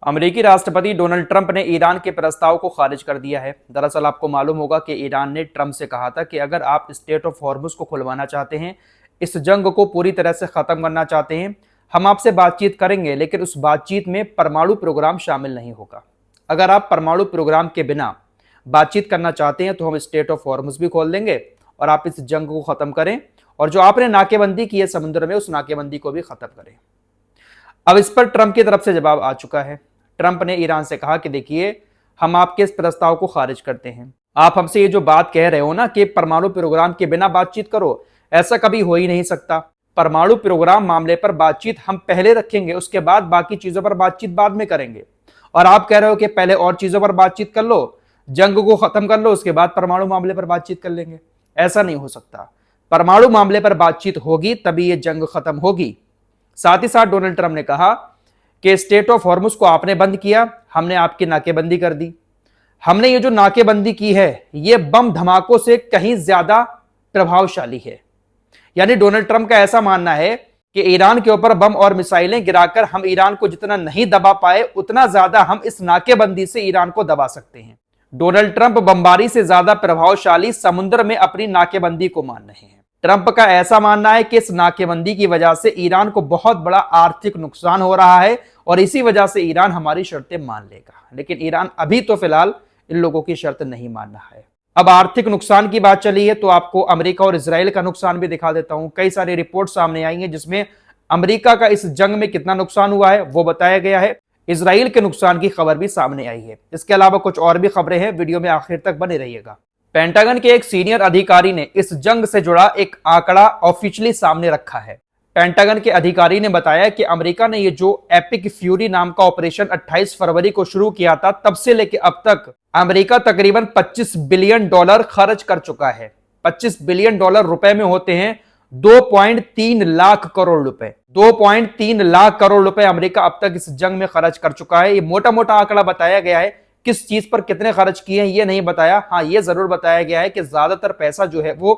अमेरिकी राष्ट्रपति Donald Trump ने ईरान के प्रस्ताव को खारिज कर दिया है। दरअसल आपको मालूम होगा कि ईरान ने ट्रंप से कहा था कि अगर आप स्टेट ऑफ हॉर्मुज को खुलवाना चाहते हैं, इस जंग को पूरी तरह से खत्म करना चाहते हैं, हम आपसे बातचीत करेंगे, लेकिन उस बातचीत में परमाणु प्रोग्राम शामिल नहीं होगा। अगर आप परमाणु प्रोग्राम के बिना बातचीत करना चाहते हैं तो हम स्टेट ऑफ हॉर्मुज भी खोल देंगे और आप इस जंग को खत्म करें, और जो आपने नाकेबंदी की है समुद्र में, उस नाकेबंदी को भी खत्म करें। अब इस पर ट्रंप की तरफ से जवाब आ चुका है। ट्रंप ने ईरान से कहा कि देखिए, हम आपके इस प्रस्ताव को खारिज करते हैं। आप हमसे ये जो बात कह रहे हो ना कि परमाणु प्रोग्राम के बिना बातचीत करो, ऐसा कभी हो ही नहीं सकता। परमाणु प्रोग्राम मामले पर बातचीत हम पहले रखेंगे, उसके बाद बाकी चीजों पर बातचीत बाद में करेंगे। और आप कह रहे हो कि पहले और चीजों पर बातचीत कर लो, जंग को खत्म कर लो, उसके बाद परमाणु मामले पर बातचीत कर लेंगे। ऐसा नहीं हो सकता। परमाणु मामले पर बातचीत होगी तभी ये जंग खत्म होगी। साथ ही साथ डोनाल्ड ट्रंप ने कहा कि स्टेट ऑफ हॉर्मुज को आपने बंद किया, हमने आपकी नाकेबंदी कर दी। हमने ये जो नाकेबंदी की है, ये बम धमाकों से कहीं ज्यादा प्रभावशाली है। यानी डोनाल्ड ट्रंप का ऐसा मानना है कि ईरान के ऊपर बम और मिसाइलें गिराकर हम ईरान को जितना नहीं दबा पाए, उतना ज्यादा हम इस नाकेबंदी से ईरान को दबा सकते हैं। डोनाल्ड ट्रंप बमबारी से ज्यादा प्रभावशाली समुद्र में अपनी नाकेबंदी को मान रहे हैं। ट्रंप का ऐसा मानना है कि इस नाकेबंदी की वजह से ईरान को बहुत बड़ा आर्थिक नुकसान हो रहा है और इसी वजह से ईरान हमारी शर्तें मान लेगा। लेकिन ईरान अभी तो फिलहाल इन लोगों की शर्त नहीं मान रहा है। अब आर्थिक नुकसान की बात चली है तो आपको अमेरिका और इजराइल का नुकसान भी दिखा देता हूं। कई सारी रिपोर्ट सामने आई हैं जिसमें अमेरिका का इस जंग में कितना नुकसान हुआ है वो बताया गया है। इजराइल के नुकसान की खबर भी सामने आई है। इसके अलावा कुछ और भी खबरें हैं, वीडियो में आखिर तक बने रहिएगा। पेंटागन के एक सीनियर अधिकारी ने इस जंग से जुड़ा एक आंकड़ा ऑफिशियली सामने रखा है। पेंटागन के अधिकारी ने बताया कि अमेरिका ने ये जो एपिक फ्यूरी नाम का ऑपरेशन 28 फरवरी को शुरू किया था, तब से लेकर अब तक अमेरिका तकरीबन $25 बिलियन खर्च कर चुका है। $25 बिलियन रुपए में होते हैं 2.3 लाख करोड़ रुपए। 2.3 लाख करोड़ रुपए अमेरिका अब तक इस जंग में खर्च कर चुका है। ये मोटा मोटा आंकड़ा बताया गया है। किस चीज पर कितने खर्च किए हैं ये नहीं बताया। हाँ, ये जरूर बताया गया है कि ज्यादातर पैसा जो है वो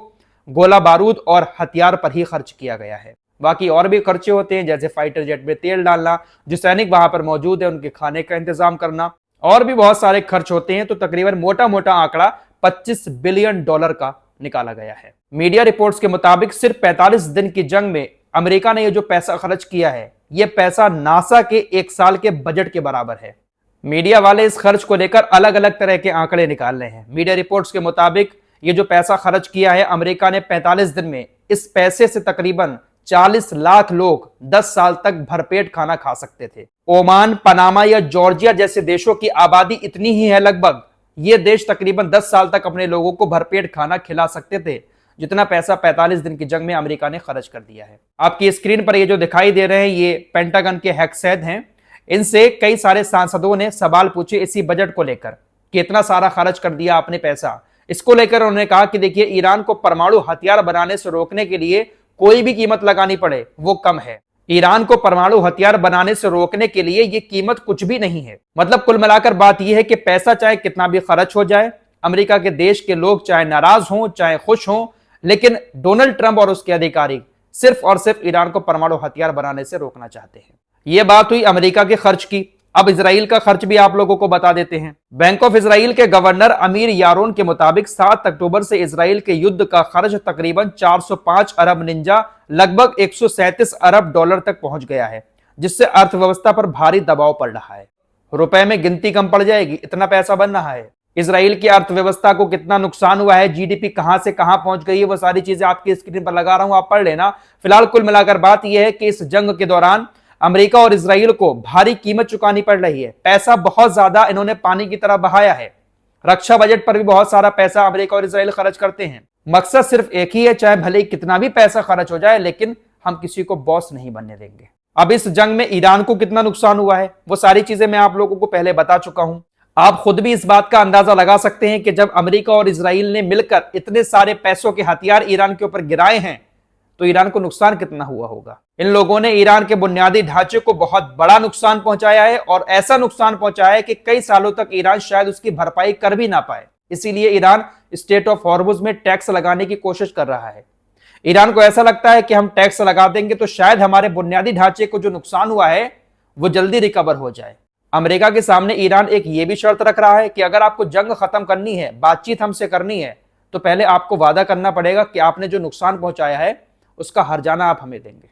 गोला बारूद और हथियार पर ही खर्च किया गया है। बाकी और भी खर्चे होते हैं, जैसे फाइटर जेट में तेल डालना, जो सैनिक वहां पर मौजूद है उनके खाने का इंतजाम करना, और भी बहुत सारे खर्च होते हैं। तो तकरीबन मोटा मोटा आंकड़ा $25 बिलियन का निकाला गया है। मीडिया रिपोर्ट्स के मुताबिक सिर्फ 45 दिन की जंग में अमेरिका ने ये जो पैसा खर्च किया है, ये पैसा नासा के 1 साल के बजट के बराबर है। मीडिया वाले इस खर्च को लेकर अलग अलग तरह के आंकड़े निकाल रहे हैं। मीडिया रिपोर्ट्स के मुताबिक ये जो पैसा खर्च किया है अमेरिका ने 45 दिन में, इस पैसे से तकरीबन 40 लाख लोग 10 साल तक भरपेट खाना खा सकते थे। ओमान, पनामा या जॉर्जिया जैसे देशों की आबादी इतनी ही है लगभग, ये देश तकरीबन 10 साल तक अपने लोगों को भरपेट खाना खिला सकते थे, जितना पैसा 45 दिन की जंग में अमेरिका ने खर्च कर दिया है। आपकी स्क्रीन पर ये जो दिखाई दे रहे हैं ये पेंटागन के हैक्सैद हैं। इनसे कई सारे सांसदों ने सवाल पूछे इसी बजट को लेकर कि इतना सारा खर्च कर दिया आपने पैसा। इसको लेकर उन्होंने कहा कि देखिए, ईरान को परमाणु हथियार बनाने से रोकने के लिए कोई भी कीमत लगानी पड़े वो कम है। ईरान को परमाणु हथियार बनाने से रोकने के लिए ये कीमत कुछ भी नहीं है। मतलब कुल मिलाकर बात यह है कि पैसा चाहे कितना भी खर्च हो जाए, अमेरिका के देश के लोग चाहे नाराज हों चाहे खुश हों, लेकिन डोनाल्ड ट्रंप और उसके अधिकारी सिर्फ और सिर्फ ईरान को परमाणु हथियार बनाने से रोकना चाहते हैं। यह बात हुई अमेरिका के खर्च की। अब इजराइल का खर्च भी आप लोगों को बता देते हैं। बैंक ऑफ इजराइल के गवर्नर अमीर यारोन के मुताबिक 7 अक्टूबर से इजराइल के युद्ध का खर्च तकरीबन 405 अरब निंजा, लगभग $137 अरब तक पहुंच गया है, जिससे अर्थव्यवस्था पर भारी दबाव पड़ रहा है। रुपए में गिनती कम पड़ जाएगी, इतना पैसा बन रहा है। इजराइल की अर्थव्यवस्था को कितना नुकसान हुआ है, जीडीपी कहां से कहां पहुंच गई है, वो सारी चीजें आपकी स्क्रीन पर लगा रहा हूं, आप पढ़ लेना। फिलहाल कुल मिलाकर बात यह है कि इस जंग के दौरान अमेरिका और इजराइल को भारी कीमत चुकानी पड़ रही है। पैसा बहुत ज्यादा इन्होंने पानी की तरह बहाया है। रक्षा बजट पर भी बहुत सारा पैसा अमेरिका और इजराइल खर्च करते हैं। मकसद सिर्फ एक ही है, चाहे भले कितना भी पैसा खर्च हो जाए, लेकिन हम किसी को बॉस नहीं बनने देंगे। अब इस जंग में ईरान को कितना नुकसान हुआ है वो सारी चीजें मैं आप लोगों को पहले बता चुका हूं। आप खुद भी इस बात का अंदाजा लगा सकते हैं कि जब अमेरिका और इजराइल ने मिलकर इतने सारे पैसों के हथियार ईरान के ऊपर गिराए हैं तो ईरान को नुकसान कितना हुआ होगा। इन लोगों ने ईरान के बुनियादी ढांचे को बहुत बड़ा नुकसान पहुंचाया है, और ऐसा नुकसान पहुंचाया है कि कई सालों तक ईरान शायद उसकी भरपाई कर भी ना पाए। इसीलिए ईरान स्टेट ऑफ हॉर्मुज में टैक्स लगाने की कोशिश कर रहा है। ईरान को ऐसा लगता है कि हम टैक्स लगा देंगे तो शायद हमारे बुनियादी ढांचे को जो नुकसान हुआ है वो जल्दी रिकवर हो जाए। अमेरिका के सामने ईरान एक ये भी शर्त रख रहा है कि अगर आपको जंग खत्म करनी है, बातचीत हमसे करनी है, तो पहले आपको वादा करना पड़ेगा कि आपने जो नुकसान पहुंचाया है उसका हर्जाना आप हमें देंगे।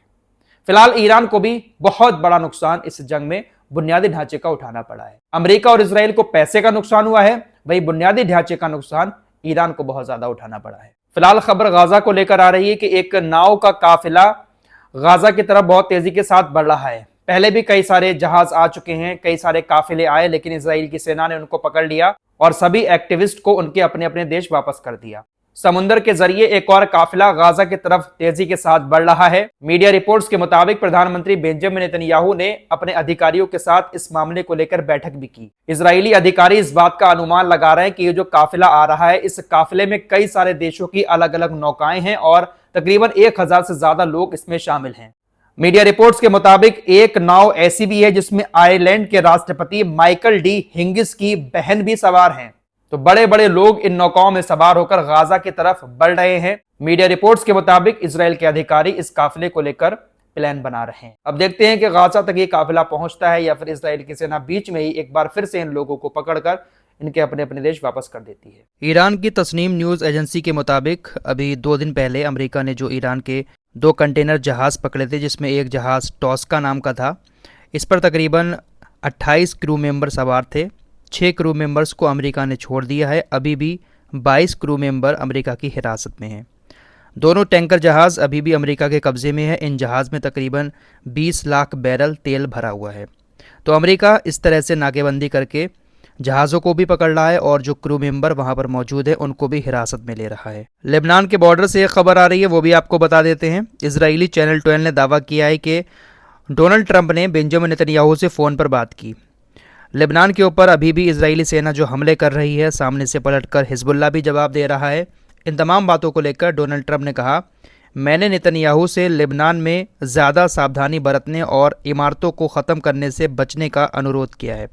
फिलहाल ईरान को भी बहुत बड़ा नुकसान इस जंग में बुनियादी ढांचे का उठाना पड़ा है। अमेरिका और इजराइल को पैसे का नुकसान हुआ है, वही बुनियादी ढांचे का नुकसान ईरान को बहुत ज्यादा उठाना पड़ा है। फिलहाल खबर गाजा को लेकर आ रही है कि एक नाव का काफिला गाजा की तरफ बहुत तेजी के साथ बढ़ रहा है। पहले भी कई सारे जहाज आ चुके हैं, कई सारे काफिले आए, लेकिन इजराइल की सेना ने उनको पकड़ लिया और सभी एक्टिविस्ट को उनके अपने अपने देश वापस कर दिया। समुद्र के जरिए एक और काफिला गाजा की तरफ तेजी के साथ बढ़ रहा है। मीडिया रिपोर्ट्स के मुताबिक प्रधानमंत्री बेंजामिन नेतन्याहू ने अपने अधिकारियों के साथ इस मामले को लेकर बैठक भी की। इजरायली अधिकारी इस बात का अनुमान लगा रहे हैं कि ये जो काफिला आ रहा है, इस काफिले में कई सारे देशों की अलग अलग नौकाएं हैं और तकरीबन 1000 से ज्यादा लोग इसमें शामिल हैं। मीडिया रिपोर्ट्स के मुताबिक एक नाव ऐसी भी है जिसमें आयरलैंड के राष्ट्रपति माइकल डी हिंगिस की बहन भी सवार हैं। तो बड़े बड़े लोग इन नौकाओं में सवार होकर गाजा की तरफ बढ़ रहे हैं। मीडिया रिपोर्ट्स के मुताबिक इजराइल के अधिकारी इस काफिले को लेकर प्लान बना रहे हैं। अब देखते हैं कि गाजा तक ये काफिला पहुंचता है या फिर इजराइल की सेना बीच में ही एक बार फिर से इन लोगों को पकड़कर इनके अपने अपने देश वापस कर देती है। ईरान की तस्नीम न्यूज एजेंसी के मुताबिक अभी 2 दिन पहले अमेरिका ने जो ईरान के 2 कंटेनर जहाज पकड़े थे, जिसमें एक जहाज टॉस्का नाम का था, इस पर तकरीबन 28 क्रू मेंबर सवार थे। 6 क्रू मेंबर्स को अमेरिका ने छोड़ दिया है। अभी भी 22 क्रू मेंबर अमेरिका की हिरासत में हैं। दोनों टैंकर जहाज़ अभी भी अमेरिका के कब्ज़े में है। इन जहाज़ में तकरीबन 20 लाख बैरल तेल भरा हुआ है। तो अमेरिका इस तरह से नाकेबंदी करके जहाज़ों को भी पकड़ रहा है और जो क्रू मेंबर वहाँ पर मौजूद है उनको भी हिरासत में ले रहा है। लेबनान के बॉर्डर से एक खबर आ रही है, वो भी आपको बता देते हैं। इजरायली चैनल 12 ने दावा किया है कि डोनाल्ड ट्रंप ने बेंजामिन नेतन्याहू से फ़ोन पर बात की। लेबनान के ऊपर अभी भी इजरायली सेना जो हमले कर रही है, सामने से पलटकर हिजबुल्लाह भी जवाब दे रहा है। इन तमाम बातों को लेकर डोनाल्ड ट्रंप ने कहा, मैंने नेतन्याहू से लेबनान में ज़्यादा सावधानी बरतने और इमारतों को ख़त्म करने से बचने का अनुरोध किया है,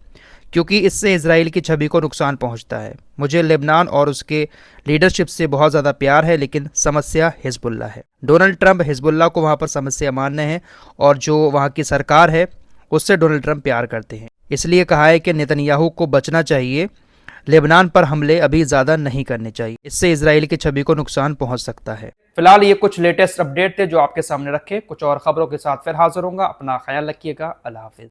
क्योंकि इससे इजराइल की छवि को नुकसान पहुंचता है। मुझे लेबनान और उसके लीडरशिप से बहुत ज़्यादा प्यार है, लेकिन समस्या हिजबुल्लाह है। डोनाल्ड ट्रंप हिजबुल्लाह को वहाँ पर समस्या मानने हैं और जो वहाँ की सरकार है उससे डोनाल्ड ट्रंप प्यार करते हैं। इसलिए कहा है कि नेतन्याहू को बचना चाहिए, लेबनान पर हमले अभी ज़्यादा नहीं करने चाहिए, इससे इजराइल की छवि को नुकसान पहुंच सकता है। फिलहाल ये कुछ लेटेस्ट अपडेट थे जो आपके सामने रखे। कुछ और खबरों के साथ फिर हाजिर होऊंगा। अपना ख्याल रखिएगा। अल्लाह हाफिज़।